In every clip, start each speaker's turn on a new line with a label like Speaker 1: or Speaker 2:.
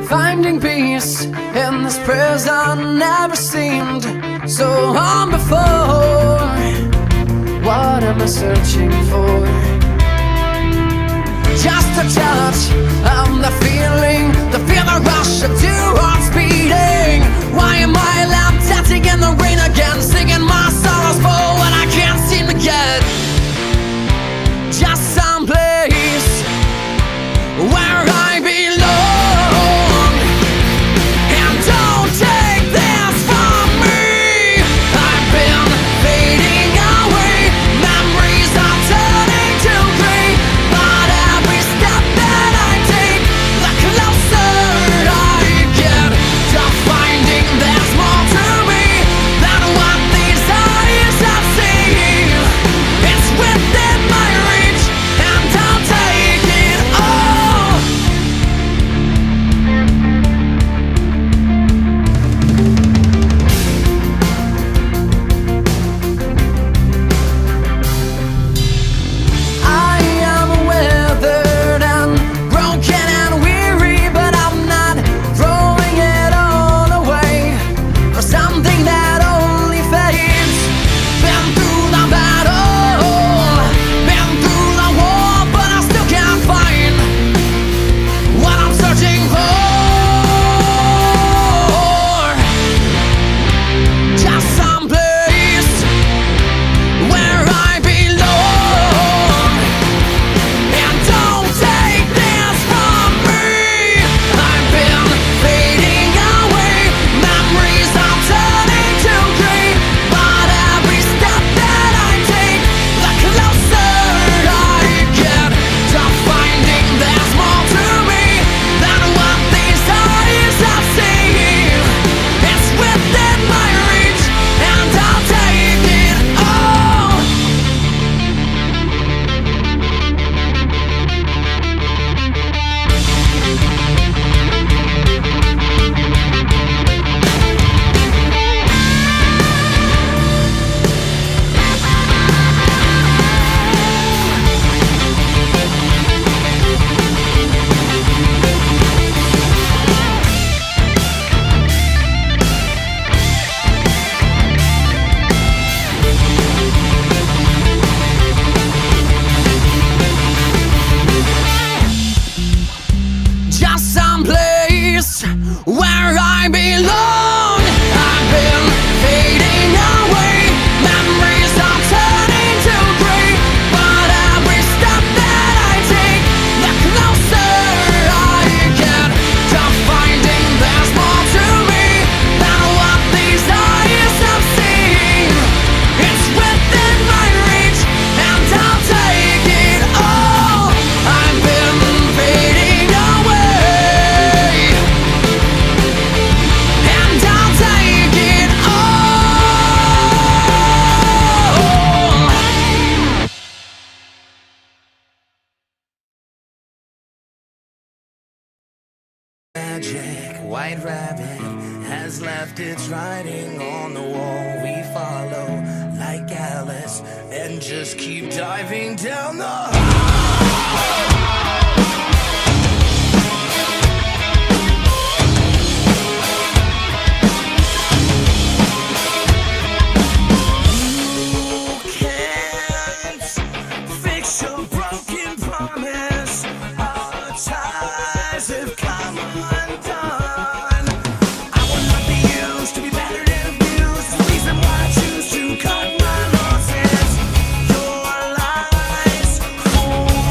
Speaker 1: Finding peace in this prison never seemed so hard before. What am I searching for? Just a touch of the feeling, the rush of two hearts beating. Why am I left dancing in the rain again, singing my sorrows for what I can't seem to get? Just some place where I belong. And don't take this from me. I've been fading away, memories are turning to gray. But every step that I take, the closer I get to finding there's more to me than what these eyes have seen. It's within my reach, and I'll take it all. I am weathered and broken and weary, but I'm not throwing it all away for something that only fades. Been through the battle, been through the war, but I still can't find what I'm searching for. Just some place where I belong. And don't take this from me. I've been fading away, memories are turning to gray. But every step that I take, the closer I get to finding there's more to me than what these eyes have seen. It's within my reach, and I'll take it all. Just some place where I belong. I've been fading away, memories are turning to gray. But every step that I take, the closer I get to finding there's more to me than what these eyes have seen. It's within my reach, and I'll take it all. I've been fading away, and I'll take it all.
Speaker 2: Magic white rabbit has left its writing on the wall. We follow like Alice and just keep diving down the can't fix your broken promise. Our ties have come undone. I will not be used to be battered and abused. The reason why I choose to cut my losses. Your lies fool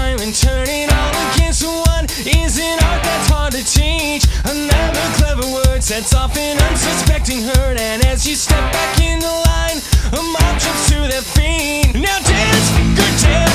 Speaker 2: time and turning all against one is an art that's hard to teach. Another clever word sets off an unsuspecting herd, and as you step back in the line, a mob jumps to their feet. Now dance, good dance.